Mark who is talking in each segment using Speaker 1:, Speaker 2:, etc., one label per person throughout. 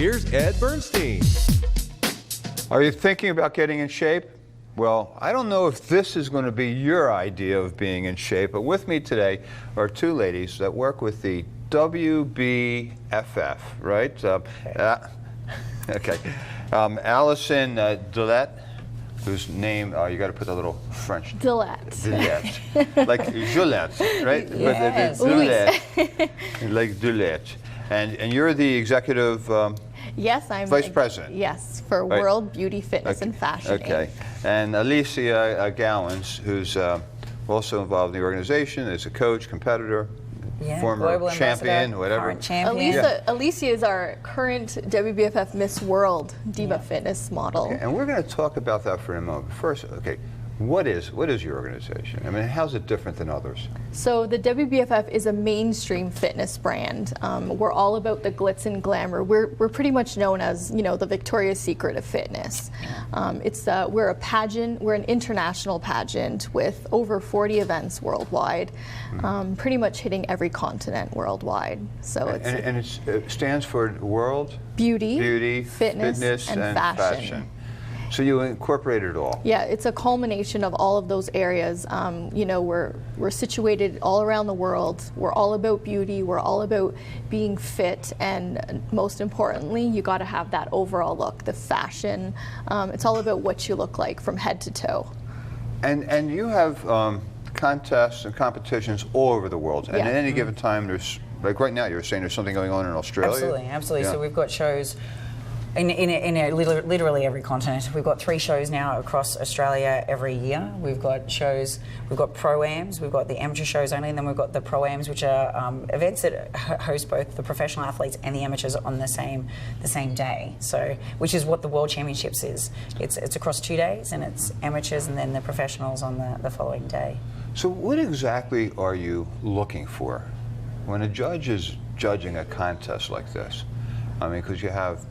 Speaker 1: here's Ed Bernstein.
Speaker 2: Are you thinking about getting in shape? Well, I don't know if this is going to be your idea of being in shape, but with me today are two ladies that work with the WBFF, right? Okay. Allison Dillett, whose name, you got to put a little French.
Speaker 3: Dillett.
Speaker 2: Dillett. Like Gillette, right?
Speaker 3: Yes.
Speaker 2: But Dillett. Like Dillett. And you're the executive
Speaker 3: Yes, I'm
Speaker 2: vice president.
Speaker 3: Yes, for
Speaker 2: Right.
Speaker 3: World Beauty Fitness and Fashion.
Speaker 2: Okay. And Alicia Gowans, who's also involved in the organization, is a coach, competitor, former
Speaker 4: global
Speaker 2: champion, whatever.
Speaker 4: Current champion.
Speaker 3: Alicia is our current WBFF Miss World Diva Fitness model.
Speaker 2: Okay, and we're going to talk about that for a moment. First, okay, what is your organization? I mean, how's it different than others?
Speaker 3: So the WBFF is a mainstream fitness brand. We're all about the glitz and glamour. We're pretty much known as, you know, the Victoria's Secret of fitness. We're a pageant. We're an international pageant with over 40 events worldwide, pretty much hitting every continent worldwide. So
Speaker 2: it stands for World
Speaker 3: Beauty, Fitness and Fashion.
Speaker 2: So you incorporate it all.
Speaker 3: Yeah, it's a culmination of all of those areas. You know, we're situated all around the world. We're all about beauty. We're all about being fit, and most importantly, you got to have that overall look, the fashion. It's all about what you look like from head to toe. And
Speaker 2: you have contests and competitions all over the world. And at any given time, there's, like right now, you're saying there's something going on in Australia.
Speaker 4: Absolutely.
Speaker 2: Yeah.
Speaker 4: So we've got shows in literally every continent. We've got 3 shows now across Australia every year. We've got shows, we've got pro-ams, we've got the amateur shows only, and then we've got the pro-ams, which are events that host both the professional athletes and the amateurs on the same day. So, which is what the World Championships is. It's across 2 days, and it's amateurs and then the professionals on the following day.
Speaker 2: So what exactly are you looking for when a judge is judging a contest like this? I mean, because you have,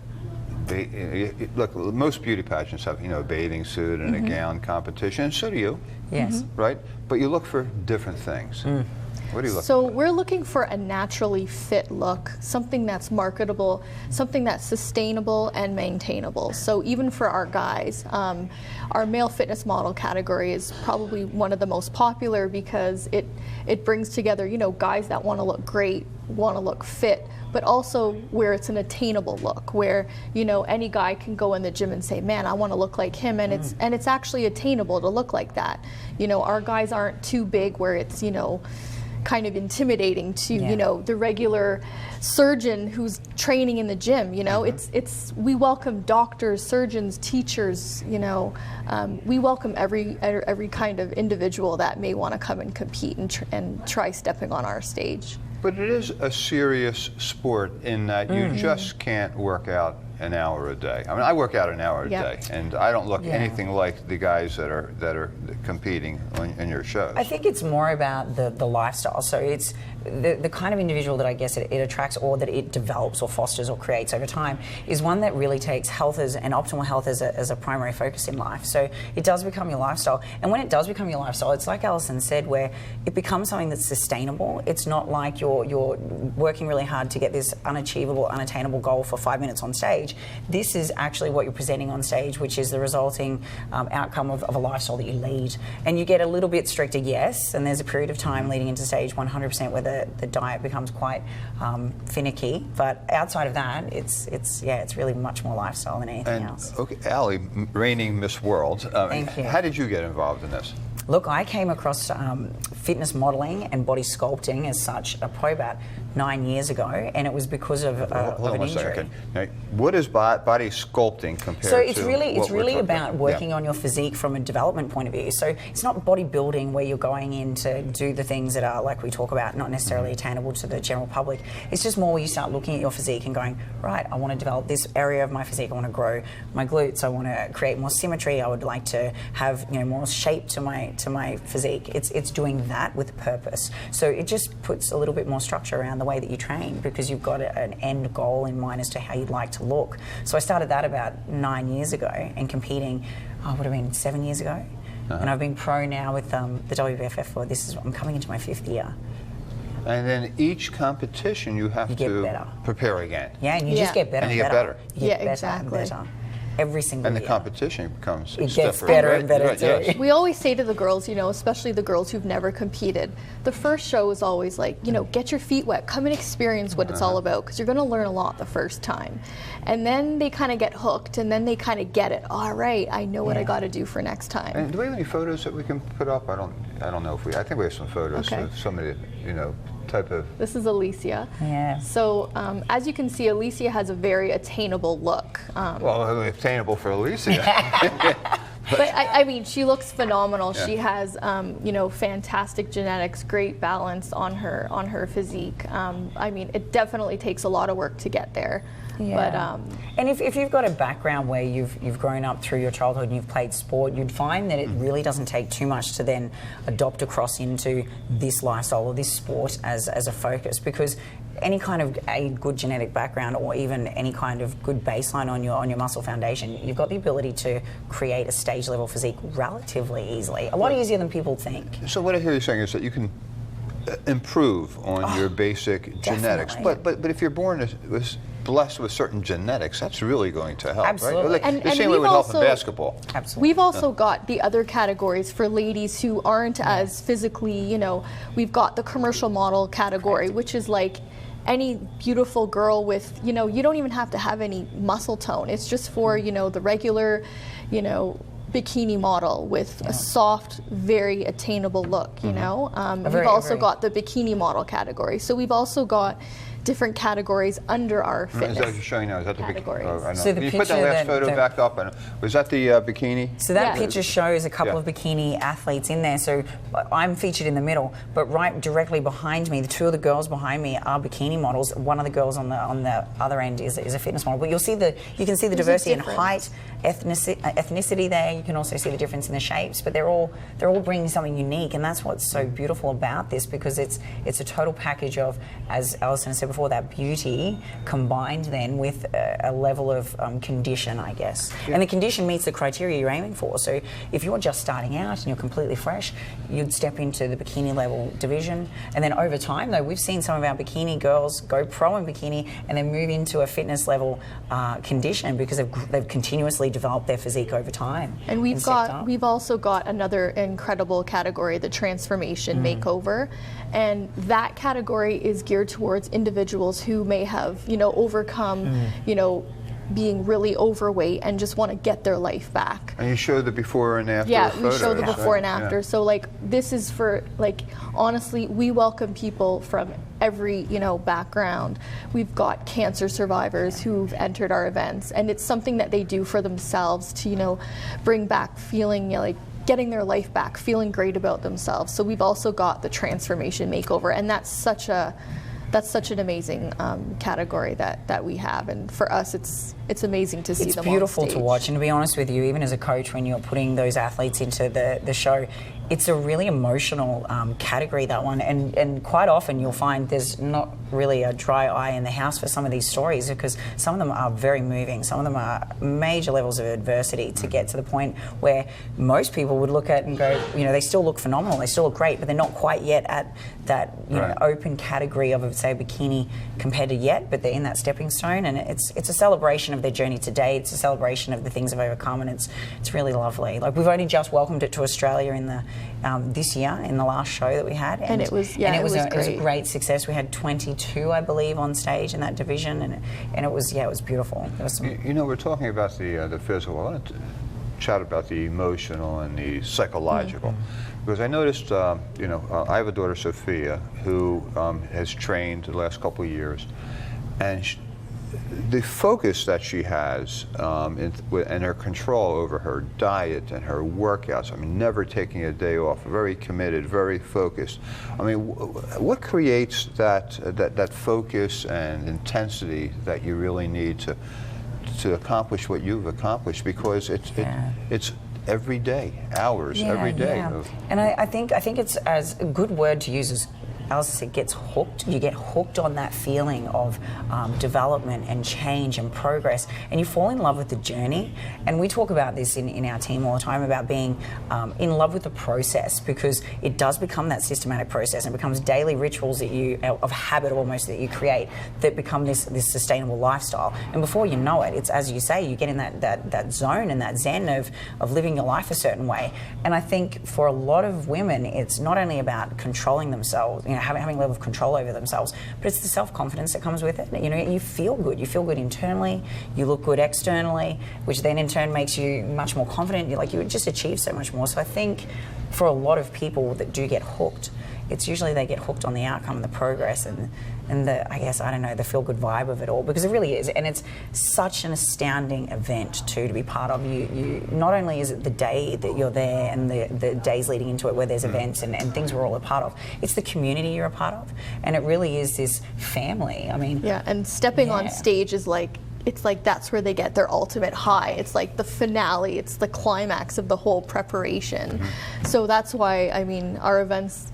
Speaker 2: look, most beauty pageants have, you know, a bathing suit and a gown competition, and so do you.
Speaker 4: Yes.
Speaker 2: Right? But you look for different things. What do you look for?
Speaker 3: So we're looking for a naturally fit look, something that's marketable, something that's sustainable and maintainable. So even for our guys, our male fitness model category is probably one of the most popular because it brings together, you know, guys that want to look great, want to look fit, but also where it's an attainable look, where, you know, any guy can go in the gym and say, man, I want to look like him, and it's actually attainable to look like that. You know, our guys aren't too big where it's, you know, kind of intimidating to, you know, the regular surgeon who's training in the gym. You know, we welcome doctors, surgeons, teachers. You know, we welcome every kind of individual that may want to come and compete and try stepping on our stage.
Speaker 2: But it is a serious sport in that you just can't work out an hour a day. I mean, I work out an hour a day, and I don't look anything like the guys that are competing in your shows.
Speaker 4: I think it's more about the lifestyle. So it's the kind of individual that I guess it attracts, or that it develops or fosters or creates over time, is one that really takes health and optimal health as a primary focus in life. So it does become your lifestyle. And when it does become your lifestyle, it's like Allison said, where it becomes something that's sustainable. It's not like you're working really hard to get this unachievable, unattainable goal for 5 minutes on stage. This is actually what you're presenting on stage, which is the resulting outcome of a lifestyle that you lead. And you get a little bit stricter, yes, and there's a period of time leading into stage 100% where the diet becomes quite finicky. But outside of that, it's really much more lifestyle than anything else.
Speaker 2: Okay, Allie, reigning Miss World.
Speaker 4: Thank you.
Speaker 2: How did you get involved in this?
Speaker 4: Look, I came across fitness modeling and body sculpting as such probably about 9 years ago, and it was because of an injury.
Speaker 2: Okay. Now, what is body sculpting compared to?
Speaker 4: So it's really about working on your physique from a development point of view. So it's not bodybuilding where you're going in to do the things that are, like we talk about, not necessarily attainable to the general public. It's just more where you start looking at your physique and going, right, I want to develop this area of my physique. I want to grow my glutes. I want to create more symmetry. I would like to have, you know, more shape to my physique. It's doing that with purpose. So it just puts a little bit more structure around the way that you train, because you've got an end goal in mind as to how you'd like to look. So I started that about 9 years ago, and competing, would have been 7 years ago. And I've been pro now with the WBFF I'm coming into my 5th year.
Speaker 2: And then each competition you have
Speaker 4: get
Speaker 2: to
Speaker 4: better.
Speaker 2: prepare again.
Speaker 4: Yeah, and you just get better
Speaker 2: And you get
Speaker 4: better.
Speaker 2: better.
Speaker 4: You get better
Speaker 3: exactly.
Speaker 4: and better. Every single
Speaker 2: And the
Speaker 4: year.
Speaker 2: competition becomes
Speaker 4: It
Speaker 2: stiffer.
Speaker 4: gets better
Speaker 2: right?
Speaker 4: and better
Speaker 2: Right,
Speaker 4: too.
Speaker 2: yes.
Speaker 3: We always say to the girls, you know, especially the girls who've never competed, the first show is always like, you know, get your feet wet, come and experience what it's all about, because you're going to learn a lot the first time. And then they kind of get hooked, and then they kind of get it. All right, I know what I got to do for next time.
Speaker 2: And do we have any photos that we can put up? I don't know if we. I think we have some photos
Speaker 3: Okay.
Speaker 2: of somebody, you know, type of.
Speaker 3: This is Alicia.
Speaker 4: Yeah.
Speaker 3: So as you can see, Alicia has a very attainable look.
Speaker 2: Well, obtainable for Alicia.
Speaker 3: But I mean, she looks phenomenal. She has, you know, fantastic genetics, great balance on her physique. I mean, it definitely takes a lot of work to get there.
Speaker 4: Yeah.
Speaker 3: But
Speaker 4: and if you've got a background where you've grown up through your childhood and you've played sport, you'd find that it really doesn't take too much to then adopt across into this lifestyle or this sport as a focus, because any kind of a good genetic background or even any kind of good baseline on your muscle foundation, you've got the ability to create a stage level physique relatively easily. A lot easier than people think.
Speaker 2: So what I hear you saying is that you can improve on your basic genetics,
Speaker 4: definitely.
Speaker 2: but if you're born was blessed with certain genetics, that's really going to help,
Speaker 4: Absolutely.
Speaker 2: right? Like,
Speaker 3: And-
Speaker 2: the
Speaker 3: and
Speaker 2: same way
Speaker 3: we've
Speaker 2: would help in
Speaker 3: also-
Speaker 2: basketball.
Speaker 4: Absolutely.
Speaker 3: we've also got the other categories for ladies who aren't as physically, you know, we've got the commercial model category, which is like any beautiful girl with, you know, you don't even have to have any muscle tone. It's just for, you know, the regular, you know, bikini model with a soft, very attainable look, you know. We've also got the bikini model category. So we've also got different categories under our
Speaker 2: Is that
Speaker 3: fitness
Speaker 2: what you're showing now? Is that the
Speaker 3: categories.
Speaker 2: bikini? I know.
Speaker 4: So the
Speaker 2: Can you put that
Speaker 4: picture
Speaker 2: last
Speaker 4: that-
Speaker 2: photo
Speaker 4: that-
Speaker 2: back up? Was that the bikini?
Speaker 4: So that
Speaker 3: Yeah.
Speaker 4: picture shows a couple
Speaker 2: Yeah.
Speaker 4: of bikini athletes in there. So I'm featured in the middle, but right directly behind me, the two of the girls behind me are bikini models. One of the girls on the other end is a fitness model. But you can see the
Speaker 3: There's a
Speaker 4: diversity in
Speaker 3: difference.
Speaker 4: height, ethnicity there. You can also see the difference in the shapes. But they're all bringing something unique, and that's what's so beautiful about this, because it's a total package of, as Alison said before, that beauty combined then with a level of condition, I guess. And the condition meets the criteria you're aiming for. So if you're just starting out and you're completely fresh, you'd step into the bikini level division. And then over time, though, we've seen some of our bikini girls go pro in bikini and then move into a fitness level condition, because they've continuously developed their physique over time.
Speaker 3: And we've
Speaker 4: stepped up.
Speaker 3: also got another incredible category, the Transformation Makeover. And that category is geared towards individuals who may have, you know, overcome, you know, being really overweight and just want to get their life back.
Speaker 2: And you show the before and after
Speaker 3: Yeah,
Speaker 2: photos,
Speaker 3: we show the
Speaker 2: right?
Speaker 3: before and after.
Speaker 2: Yeah.
Speaker 3: So like, this is for, like, honestly, we welcome people from every, you know, background. We've got cancer survivors who've entered our events, and it's something that they do for themselves to, you know, bring back feeling, you know, like getting their life back, feeling great about themselves. So we've also got the Transformation Makeover, and that's such an amazing category that we have, and for us it's amazing to see
Speaker 4: It's
Speaker 3: them
Speaker 4: beautiful
Speaker 3: on
Speaker 4: to
Speaker 3: stage.
Speaker 4: watch, and to be honest with you, even as a coach, when you're putting those athletes into the show, it's a really emotional category, that one, and quite often you'll find there's not really a dry eye in the house for some of these stories, because some of them are very moving. Some of them are major levels of adversity to get to the point where most people would look at and go, you know, they still look phenomenal, they still look great, but they're not quite yet at that, you know, open category of, say, bikini competitor yet, but they're in that stepping stone, and it's a celebration of their journey today. It's a celebration of the things they've overcome, and it's really lovely. Like, we've only just welcomed it to Australia in the this year, in the last show that we had,
Speaker 3: And it was
Speaker 4: a great success. We had 22, I believe, on stage in that division, and it was beautiful. There was some,
Speaker 2: You know, we're talking about the physical. I want to chat about the emotional and the psychological, because I noticed, you know, I have a daughter, Sophia, who has trained the last couple of years, and the focus that she has and her control over her diet and her workouts, I mean, never taking a day off, very committed, very focused. I mean, what creates that focus and intensity that you really need to accomplish what you've accomplished? Because it's every day, hours, every day.
Speaker 4: Yeah. And I think it's as a good word to use as Alice said, gets hooked. You get hooked on that feeling of development and change and progress, and you fall in love with the journey. And we talk about this in our team all the time, about being in love with the process, because it does become that systematic process, and it becomes daily rituals that of habit almost, that you create, that become this sustainable lifestyle. And before you know it, it's, as you say, you get in that zone and that zen of living your life a certain way. And I think for a lot of women, it's not only about controlling themselves, having a level of control over themselves, but it's the self-confidence that comes with it. You feel good. You feel good internally. You look good externally, which then in turn makes you much more confident. You just achieve so much more. So I think for a lot of people that do get hooked, it's usually they get hooked on the outcome and the progress and the, I guess, I don't know, the feel-good vibe of it all, because it really is. And it's such an astounding event, too, to be part of. You not only is it the day that you're there and the days leading into it where there's events and things we're all a part of, it's the community you're a part of. And it really is this family. I mean... Yeah,
Speaker 3: and stepping on stage is like... It's like that's where they get their ultimate high. It's like the finale. It's the climax of the whole preparation. So that's why, I mean, our events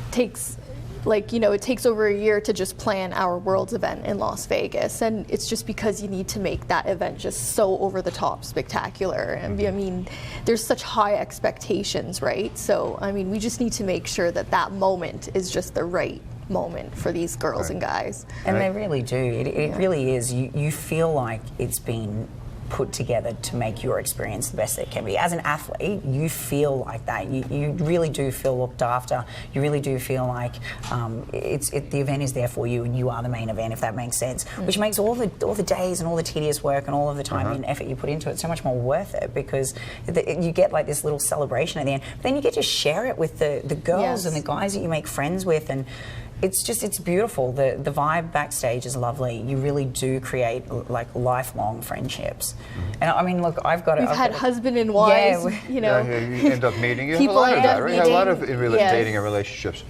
Speaker 3: takes, it takes over a year to just plan our Worlds event in Las Vegas. And it's just because you need to make that event just so over the top spectacular. And I mean, there's such high expectations, right? So, I mean, we just need to make sure that moment is just the right moment for these girls and guys.
Speaker 4: And they really do. It really is. You feel like it's been put together to make your experience the best that it can be. As an athlete, you feel like that. You really do feel looked after. You really do feel like the event is there for you, and you are the main event, if that makes sense. Which makes all the days and all the tedious work and all of the time and effort you put into it so much more worth it, because you get like this little celebration at the end. But then you get to share it with the girls and the guys that you make friends with, and it's beautiful. The vibe backstage is lovely. You really do create like lifelong friendships. And I mean, look, We've
Speaker 3: had husband and wives,
Speaker 2: you end up meeting. You have a lot of that, right? You have a lot of dating and relationships.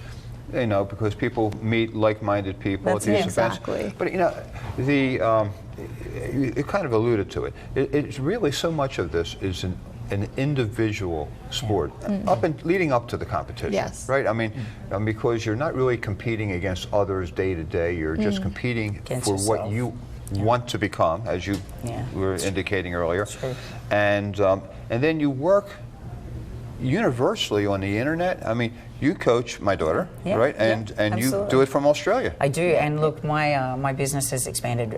Speaker 2: Because people meet like-minded people at these events. But you kind of alluded to it. It's really so much of this is an individual sport, leading up to the competition, right? I mean, because you're not really competing against others day to day. You're just competing for what you want to become, as you were indicating earlier, and then you work universally on the internet. I mean, you coach my daughter, right? And you do it from Australia.
Speaker 4: I do, and look, my business has expanded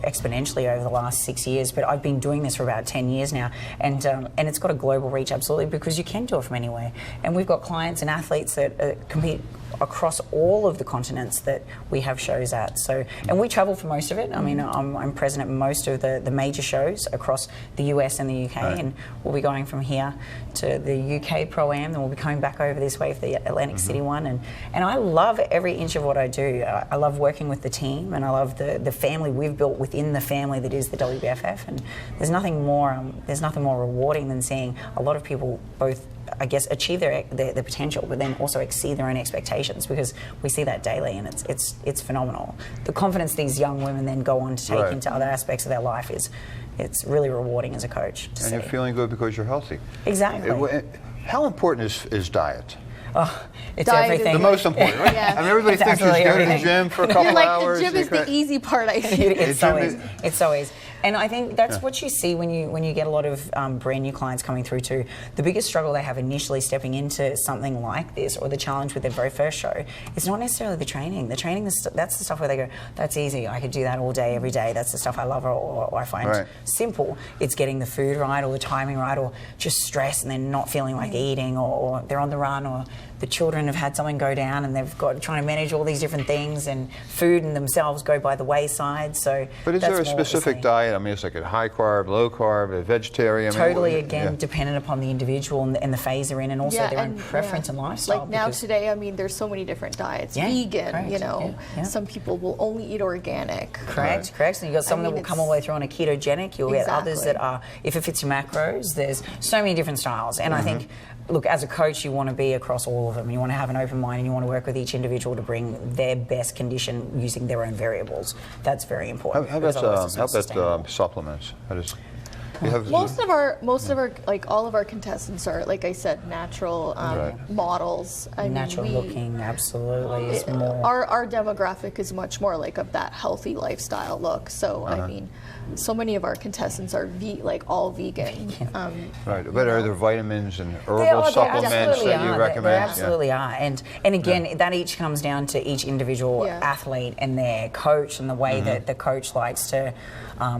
Speaker 4: exponentially over the last 6 years, but I've been doing this for about 10 years now, and it's got a global reach, absolutely, because you can do it from anywhere. And we've got clients and athletes that compete across all of the continents that we have shows at. So, and we travel for most of it. I mean, I'm present at most of the major shows across the US and the UK, and we'll be going from here to the UK Pro-Am, then we'll be coming back over this way for the Atlantic City one. And I love every inch of what I do. I love working with the team, and I love the family we've built within the family that is the WBFF. And there's nothing more rewarding than seeing a lot of people both, I guess, achieve their potential, but then also exceed their own expectations, because we see that daily, and it's phenomenal. The confidence these young women then go on to take into other aspects of their life it's really rewarding as a coach to see.
Speaker 2: You're feeling good because you're healthy.
Speaker 4: Exactly.
Speaker 2: How important is diet?
Speaker 4: Oh, it's
Speaker 3: diet
Speaker 4: everything.
Speaker 2: The most important, right? I mean, everybody thinks you go to the gym for a couple hours.
Speaker 3: The gym is the easy part, I think.
Speaker 4: It's always. And I think that's what you see when you get a lot of brand new clients coming through too. The biggest struggle they have initially stepping into something like this, or the challenge with their very first show, it's not necessarily the training. The training, that's the stuff where they go, that's easy, I could do that all day, every day. That's the stuff I love or I find simple. It's getting the food right, or the timing right, or just stress and then not feeling like eating, or they're on the run, or the children have had something go down and they've got trying to manage all these different things, and food and themselves go by the wayside. So,
Speaker 2: but is there a specific diet? I mean, it's like a high carb, low carb, a vegetarian.
Speaker 4: Totally, again, dependent upon the individual and the phase they're in, and also their own preference and lifestyle.
Speaker 3: Like now today, I mean, there's so many different diets. Vegan, some people will only eat organic.
Speaker 4: Correct. So you've got some that will come all the way through on a ketogenic. You'll get others that are, if it fits your macros. There's so many different styles, and I think, look, as a coach, you want to be across all of them. You want to have an open mind, and you want to work with each individual to bring their best condition using their own variables. That's very important.
Speaker 2: How about supplements? You have
Speaker 3: Most of our like all of our contestants are, like I said, natural models. I
Speaker 4: Natural
Speaker 3: mean,
Speaker 4: looking, absolutely. It's more.
Speaker 3: our demographic is much more like of that healthy lifestyle look. So I mean, so many of our contestants are like all vegan.
Speaker 2: right, but are there vitamins and herbal
Speaker 4: There
Speaker 2: supplements
Speaker 4: absolutely
Speaker 2: that you
Speaker 4: are.
Speaker 2: recommend?
Speaker 4: There absolutely are, and again, that each comes down to each individual athlete and their coach and the way that the coach likes to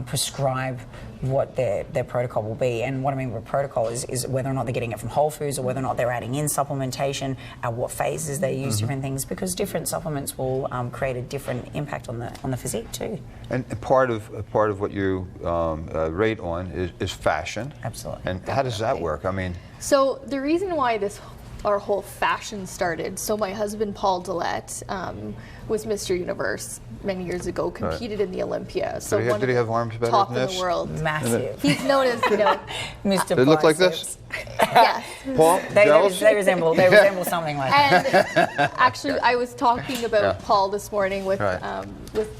Speaker 4: prescribe what their protocol will be. And what I mean by protocol is whether or not they're getting it from Whole Foods or whether or not they're adding in supplementation, at what phases they use different things, because different supplements will create a different impact on the physique too.
Speaker 2: And part of what you rate on is fashion.
Speaker 4: Absolutely.
Speaker 2: And how does that work? I mean,
Speaker 3: So the reason why our whole fashion started, so my husband Paul Dillett was Mr. Universe many years ago, competed in the Olympia. So
Speaker 2: did he have arms better
Speaker 3: top
Speaker 2: than
Speaker 3: in
Speaker 2: this?
Speaker 3: the world.
Speaker 4: Massive.
Speaker 3: He's known as,
Speaker 4: Mr.
Speaker 2: They look like
Speaker 4: Biceps.
Speaker 2: this?
Speaker 3: yes.
Speaker 2: Paul,
Speaker 4: They
Speaker 2: jealous?
Speaker 4: resemble something like that.
Speaker 3: And actually, I was talking about Paul this morning with,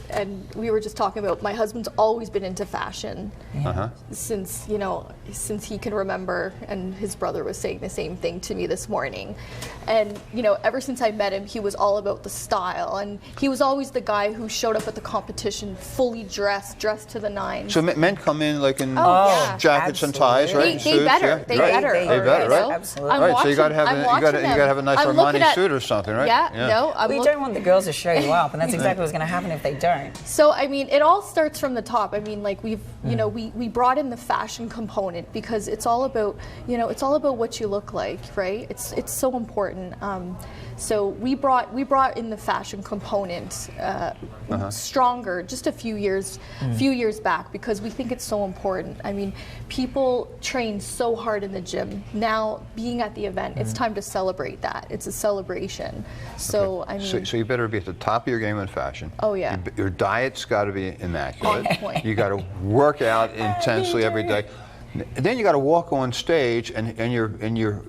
Speaker 3: and we were just talking about my husband's always been into fashion since he can remember, and his brother was saying the same thing to me this morning. And ever since I met him, he was all about the style, and he was always the guy who showed up at the competition fully dressed to the nines.
Speaker 2: So men come in like in
Speaker 3: yeah.
Speaker 2: jackets and ties, right?
Speaker 3: They
Speaker 2: And suits,
Speaker 3: better.
Speaker 2: yeah?
Speaker 3: They
Speaker 2: Right.
Speaker 3: better.
Speaker 2: They better, right?
Speaker 4: Absolutely.
Speaker 3: I'm
Speaker 2: Right, so you got to
Speaker 3: watching-
Speaker 2: have
Speaker 3: I'm
Speaker 2: you got
Speaker 3: watching
Speaker 2: to
Speaker 3: them.
Speaker 2: have a nice
Speaker 3: I'm looking
Speaker 2: Armani
Speaker 3: at-
Speaker 2: suit or something, right?
Speaker 3: Yeah. No.
Speaker 4: We don't want the girls to show you up, and that's exactly what's going to happen if they don't.
Speaker 3: So I mean, it all starts from the top. I mean, like we brought in the fashion component because it's all about what you look like, right? It's so important. So we brought in the fashion component stronger just a few years back because we think it's so important. I mean, people train so hard in the gym. Now being at the event, it's time to celebrate that. It's a celebration. So I mean,
Speaker 2: so you better be at the top of your game in fashion.
Speaker 3: Oh, yeah.
Speaker 2: Your diet's got to be immaculate.
Speaker 3: On point.
Speaker 2: You got to work out intensely every day. Then you got to walk on stage and you're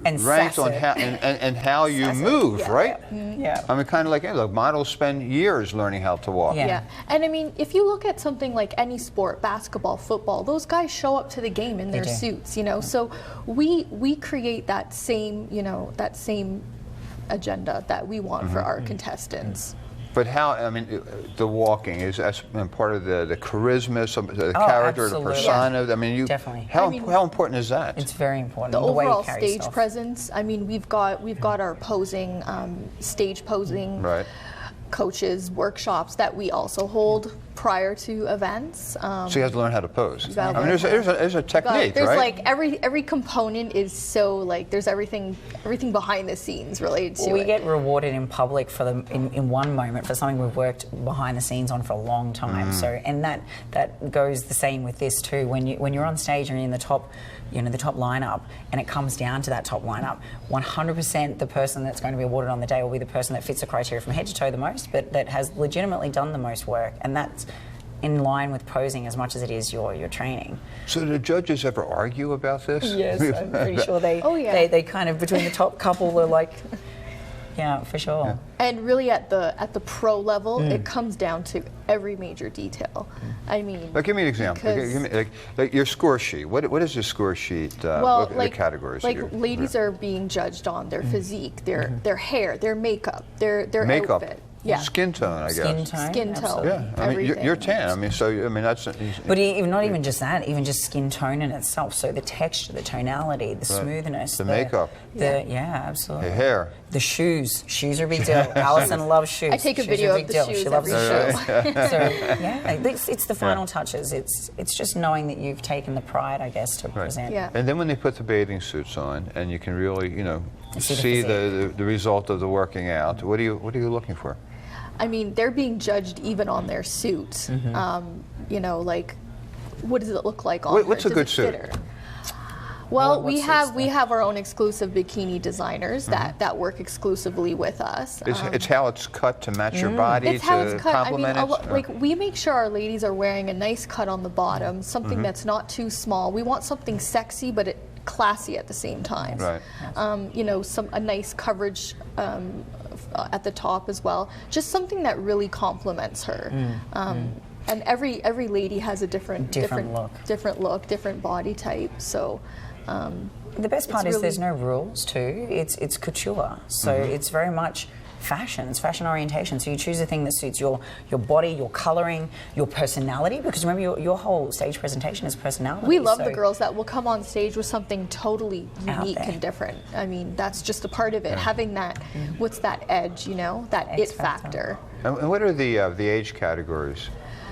Speaker 4: And
Speaker 2: ranked
Speaker 4: sass
Speaker 2: on
Speaker 4: it.
Speaker 2: how and how you
Speaker 4: Sass it.
Speaker 2: move, right?
Speaker 4: Yeah.
Speaker 2: I mean, kind of like models spend years learning how to walk.
Speaker 4: Yeah.
Speaker 3: Yeah, and I mean, if you look at something like any sport, basketball, football, those guys show up to the game in their
Speaker 4: do.
Speaker 3: suits, So we create that same agenda that we want for our contestants.
Speaker 2: But how? I mean, the walking is that's part of the charisma, the character, the
Speaker 4: absolutely.
Speaker 2: persona. I mean,
Speaker 4: Definitely.
Speaker 2: How important is that?
Speaker 4: It's very important.
Speaker 3: The
Speaker 4: way you
Speaker 3: overall
Speaker 4: carry
Speaker 3: stage
Speaker 4: yourself.
Speaker 3: presence. I mean, we've got our posing, stage posing.
Speaker 2: Right.
Speaker 3: Coaches, workshops that we also hold prior to events.
Speaker 2: So you have to learn how to pose. I
Speaker 3: gotta
Speaker 2: mean,
Speaker 3: learn
Speaker 2: there's a technique,
Speaker 3: There's
Speaker 2: right?
Speaker 3: like every component is so like there's everything behind the scenes related to
Speaker 4: We
Speaker 3: it.
Speaker 4: get rewarded in public for in one moment for something we've worked behind the scenes on for a long time. So and that goes the same with this too. When you're on stage and you're in the top, the top lineup, and it comes down to that top lineup, 100% the person that's going to be awarded on the day will be the person that fits the criteria from head to toe the most, but that has legitimately done the most work, and that's in line with posing as much as it is your training.
Speaker 2: So do judges ever argue about this?
Speaker 4: Yes, I'm pretty sure they.
Speaker 3: Oh, yeah.
Speaker 4: They kind of between the top couple are like, yeah, for sure.
Speaker 2: Yeah.
Speaker 3: And really at the pro level, it comes down to every major detail. I mean,
Speaker 2: Like, give me an example.
Speaker 3: because-
Speaker 2: Give me, like your score sheet. What is your score sheet?
Speaker 3: well,
Speaker 2: what are
Speaker 3: like
Speaker 2: the categories?
Speaker 3: like
Speaker 2: that you're-
Speaker 3: ladies are being judged on their physique, their hair, their makeup, their
Speaker 2: makeup,
Speaker 3: outfit. Yeah.
Speaker 2: skin tone, I guess.
Speaker 4: Skin tone.
Speaker 3: Skin tone.
Speaker 4: absolutely.
Speaker 2: Yeah, I mean, you're
Speaker 3: everything.
Speaker 2: tan. I mean, so I mean that's.
Speaker 4: But not even just that, even just skin tone in itself. So the texture, the tonality, the smoothness,
Speaker 2: The makeup.
Speaker 4: absolutely.
Speaker 2: The hair.
Speaker 4: The shoes. Shoes are a big deal. Allison loves shoes.
Speaker 3: I take a
Speaker 4: Shoes
Speaker 3: video
Speaker 4: are
Speaker 3: of
Speaker 4: big
Speaker 3: the
Speaker 4: deal.
Speaker 3: shoes
Speaker 4: She loves
Speaker 3: every
Speaker 4: the
Speaker 3: show.
Speaker 4: shoes. So yeah, it's the final touches. It's just knowing that you've taken the pride, I guess, to present.
Speaker 3: Yeah.
Speaker 2: And then when they put the bathing suits on, and you can really,
Speaker 4: See the
Speaker 2: see
Speaker 4: physique.
Speaker 2: the result of the working out. What are you looking for?
Speaker 3: I mean, they're being judged even on their suit. Like, what does it look like on her?
Speaker 2: What's a
Speaker 3: Does
Speaker 2: good
Speaker 3: it
Speaker 2: suit?
Speaker 3: fit her? Well,
Speaker 4: What
Speaker 3: we
Speaker 4: suits
Speaker 3: have our own exclusive bikini designers that work exclusively with us.
Speaker 2: It's how it's cut to match your body
Speaker 3: It's
Speaker 2: to
Speaker 3: how it's cut. I mean,
Speaker 2: complement it.
Speaker 3: we make sure our ladies are wearing a nice cut on the bottom, something that's not too small. We want something sexy, but classy at the same time.
Speaker 2: Right.
Speaker 3: A nice coverage at the top as well. Just something that really complements her. and every lady has a different
Speaker 4: look,
Speaker 3: different body type. So
Speaker 4: the best part is there's no rules too. It's couture, so it's very much fashion. It's fashion orientation. So you choose a thing that suits your body, your colouring, your personality. Because remember, your whole stage presentation is personality.
Speaker 3: We love the girls that will come on stage with something totally unique and different. I mean, that's just a part of it. Having that, what's that edge? You know, that it factor.
Speaker 2: And what are the age categories?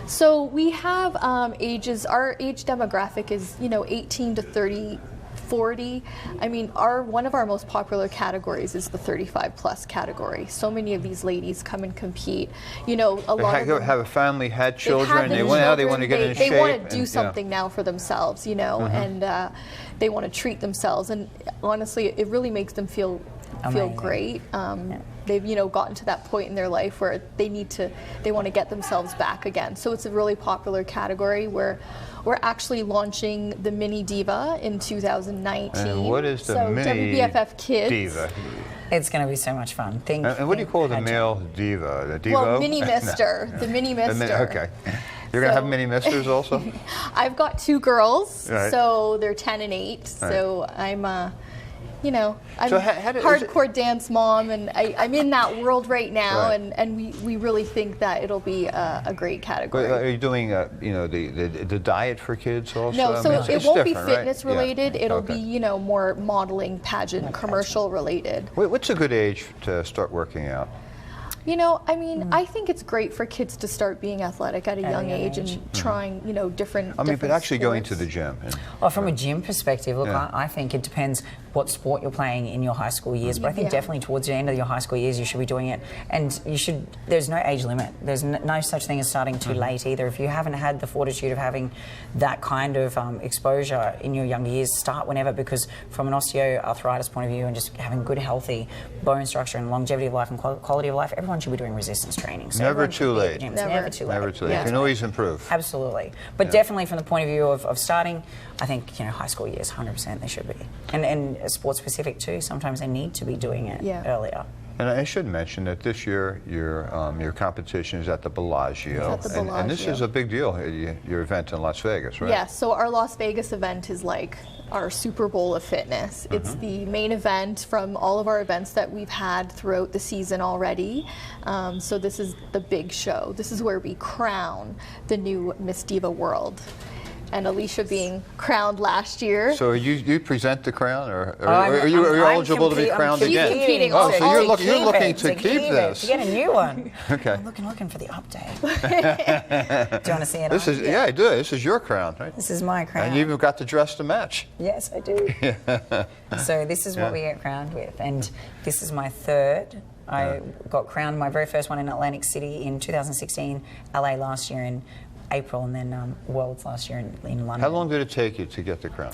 Speaker 3: So we have ages. Our age demographic is 18 to 30. 40. I mean, one of our most popular categories is the 35 plus category. So many of these ladies come and compete. A lot of them
Speaker 2: have a family, had children, they want to get in shape.
Speaker 3: They want to do something now for themselves, and they want to treat themselves. And honestly, it really makes them feel great. They've gotten to that point in their life where they want to get themselves back again. So it's a really popular category where we're actually launching the Mini Diva in 2019.
Speaker 2: And what is the Mini
Speaker 3: WBFF Kids
Speaker 2: Diva?
Speaker 4: It's going to be so much fun.
Speaker 2: And what do you call the male diva? The Divo?
Speaker 3: Well, Mini Mister. The Mini Mister.
Speaker 2: Okay. You're going to have Mini Misters also?
Speaker 3: I've got 2 girls,
Speaker 2: right.
Speaker 3: So they're 10 and 8. Right. So I'm I'm
Speaker 2: so
Speaker 3: hardcore dance mom, and I'm in that world right now, right. and we really think that it'll be a great category.
Speaker 2: But are you doing the diet for kids also?
Speaker 3: No, so it won't be fitness
Speaker 2: right?
Speaker 3: related. Yeah. It'll be more modeling, pageant, commercial related.
Speaker 2: What's a good age to start working out?
Speaker 3: I think it's great for kids to start being athletic at a young age and trying, different.
Speaker 2: But actually
Speaker 3: sports.
Speaker 2: going to the gym.
Speaker 4: From a gym perspective, look, I think it depends what sport you're playing in your high school years. But I think definitely towards the end of your high school years, you should be doing it. And there's no age limit. There's no such thing as starting too late either. If you haven't had the fortitude of having that kind of exposure in your younger years, start whenever, because from an osteoarthritis point of view and just having good, healthy bone structure and longevity of life and quality of life, everyone should be doing resistance training. So
Speaker 2: never too late.
Speaker 4: Never too late.
Speaker 2: Never too late.
Speaker 4: Yeah.
Speaker 2: You can always improve.
Speaker 4: Absolutely. But definitely from the point of view of starting, I think, high school years, 100% they should be. And sports specific too, sometimes they need to be doing it earlier.
Speaker 2: And I should mention that this year your competition is at the Bellagio. And this is a big deal, your event in Las Vegas, right?
Speaker 3: Yes, so our Las Vegas event is like our Super Bowl of fitness. It's the main event from all of our events that we've had throughout the season already. So this is the big show. This is where we crown the new Miss Diva World. And Alicia being crowned last year.
Speaker 2: So you present the crown, or are you eligible to be crowned again?
Speaker 3: Competing.
Speaker 2: Oh, so you're looking to keep this.
Speaker 4: To get a new one.
Speaker 2: Okay.
Speaker 4: I'm looking for the update. Do you want to see it?
Speaker 2: Yeah, I do. This is your crown, right?
Speaker 4: This is my crown.
Speaker 2: And you even got the dress to match.
Speaker 4: Yes, I do. So this is what we get crowned with, and this is my third. I got crowned my very first one in Atlantic City in 2016, LA last year in April, and then Worlds last year in London.
Speaker 2: How long did it take you to get the crown?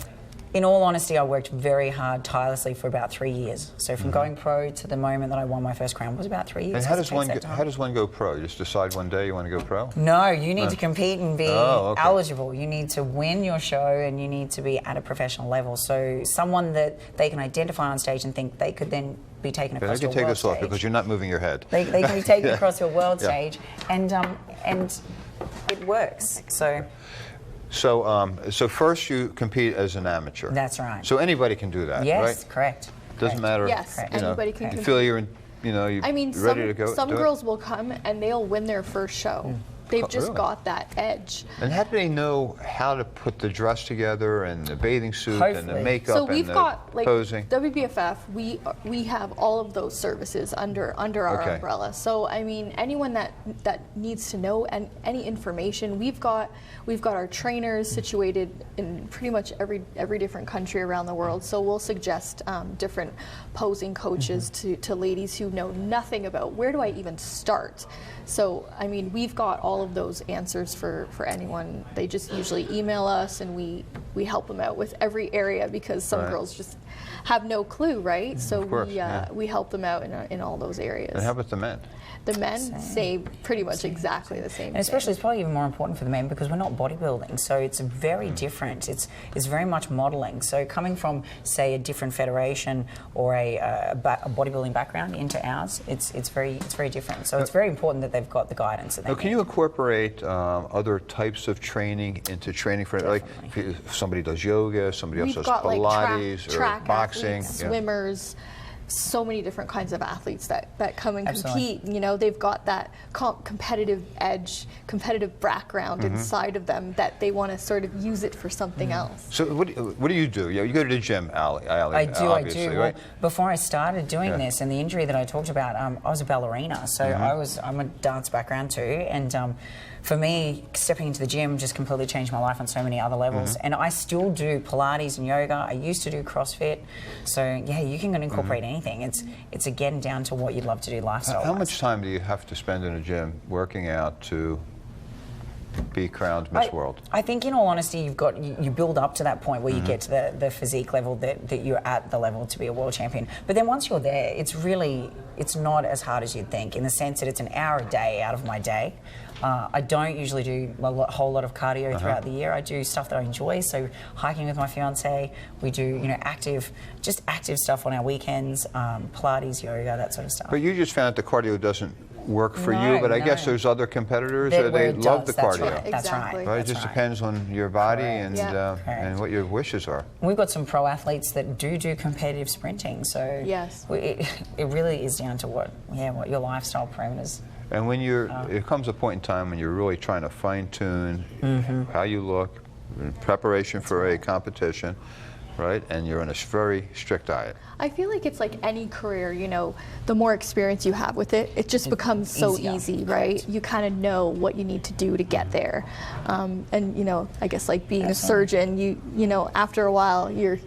Speaker 4: In all honesty, I worked very hard, tirelessly for about 3 years. So from going pro to the moment that I won my first crown was about 3 years.
Speaker 2: And how does one go pro? You just decide one day you want to go pro?
Speaker 4: No, you need to compete and be eligible. You need to win your show, and you need to be at a professional level. So someone that they can identify on stage and think they could then be taken across to a world stage.
Speaker 2: They can take this off because you're not moving your head.
Speaker 4: They can be taken across to a world stage, and it works.
Speaker 2: So first you compete as an amateur.
Speaker 4: That's right.
Speaker 2: So anybody can do that, right?
Speaker 4: Yes, correct.
Speaker 2: Doesn't matter.
Speaker 3: Yes, anybody can compete.
Speaker 2: You feel you're ready to go.
Speaker 3: Some girls will come and they'll win their first show. They've just got that edge.
Speaker 2: And how do they know how to put the dress together and the bathing suit and the makeup
Speaker 3: so we've
Speaker 2: and
Speaker 3: got,
Speaker 2: the posing?
Speaker 3: WBFF, we have all of those services under our umbrella. So I mean, anyone that needs to know and any information, we've got our trainers situated in pretty much every different country around the world. So we'll suggest different posing coaches to ladies who know nothing about where do I even start. So I mean, we've got all of those answers for anyone. They just usually email us, and we help them out with every area, because some girls just have no clue, right? So we help them out in all those areas.
Speaker 2: And how about the men?
Speaker 3: The men say pretty much exactly the same.
Speaker 4: And especially, it's probably even more important for the men because we're not bodybuilding, so it's very different. It's very much modelling. So coming from, say, a different federation or a bodybuilding background into ours, it's very different. So it's very important that they've got the guidance.
Speaker 2: Can you incorporate other types of training into training for, like, if somebody does yoga, somebody else does Pilates,
Speaker 3: track
Speaker 2: or boxing,
Speaker 3: athletes, swimmers, so many different kinds of athletes that come and compete. You know, they've got that competitive edge, competitive background inside of them that they want to sort of use it for something else.
Speaker 2: So what do you do? You go to the gym, Ali,
Speaker 4: I do.
Speaker 2: right?
Speaker 4: Well, before I started doing this, and the injury that I talked about, I was a ballerina, so I'm a dance background too, and for me, stepping into the gym just completely changed my life on so many other levels. And I still do Pilates and yoga. I used to do CrossFit. So yeah, you can incorporate anything. It's again down to what you'd love to do lifestyle-wise.
Speaker 2: How much time do you have to spend in a gym working out to be crowned Miss World? I
Speaker 4: think, in all honesty, you build up to that point where you get to the physique level that you're at the level to be a world champion. But then once you're there, it's not as hard as you'd think, in the sense that it's an hour a day out of my day. I don't usually do a whole lot of cardio throughout the year. I do stuff that I enjoy, so hiking with my fiance. We do, active stuff on our weekends, Pilates, yoga, that sort of stuff.
Speaker 2: But you just found that the cardio doesn't work for you, but I guess there's other competitors that they love the cardio.
Speaker 4: That's right.
Speaker 2: It just depends on your body and what your wishes are.
Speaker 4: We've got some pro athletes that do competitive sprinting, so it really is down to what your lifestyle parameters.
Speaker 2: And when it comes a point in time when you're really trying to fine-tune how you look in preparation for a competition, right? And you're on a very strict diet.
Speaker 3: I feel like it's like any career, the more experience you have with it, it just becomes so easy, right? You kind of know what you need to do to get there. And, I guess like being a surgeon, you after a while, you're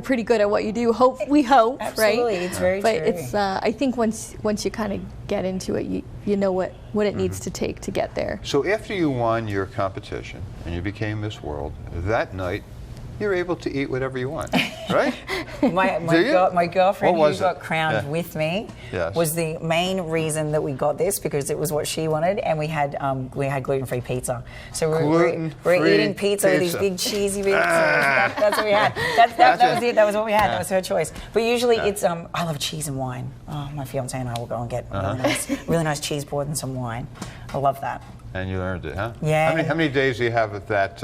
Speaker 3: pretty good at what you do. We hope, right?
Speaker 4: Absolutely, it's very true.
Speaker 3: But it's I think once you kind of get into it, you know what it needs to take to get there.
Speaker 2: So after you won your competition and you became Miss World, that night you're able to eat whatever you want, right?
Speaker 4: My girlfriend who got crowned with me was the main reason that we got this, because it was what she wanted, and we had gluten-free pizza. So we're eating pizza with these big cheesy bits. That's what we had. That was it. That was what we had. That was her choice. But usually it's I love cheese and wine. Oh, my fiance and I will go and get really nice cheese board and some wine. I love that.
Speaker 2: And you learned it, huh?
Speaker 4: Yeah.
Speaker 2: How many days do you have of that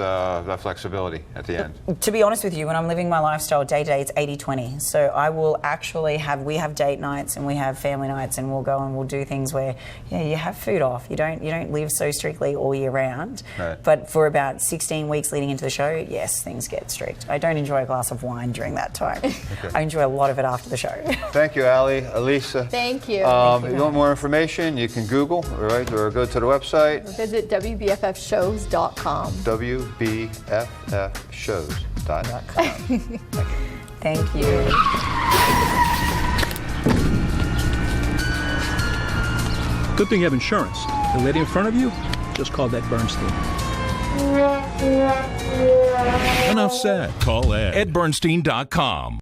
Speaker 2: flexibility at the end?
Speaker 4: To be honest with you, when I'm living my lifestyle day to day, it's 80-20. So I will actually we have date nights and we have family nights, and we'll go and we'll do things where you have food off. You don't live so strictly all year round.
Speaker 2: Right.
Speaker 4: But for about 16 weeks leading into the show, yes, things get strict. I don't enjoy a glass of wine during that time. Okay. I enjoy a lot of it after the show. Thank you, Ali, Alicia.
Speaker 3: Thank you.
Speaker 2: If you want more information, you can Google, right, or go to the website.
Speaker 3: Visit WBFFshows.com.
Speaker 2: WBFFshows.com.
Speaker 4: Thank you.
Speaker 1: Good thing you have insurance. The lady in front of you just called that Bernstein.
Speaker 5: Enough said. Call Ed. EdBernstein.com.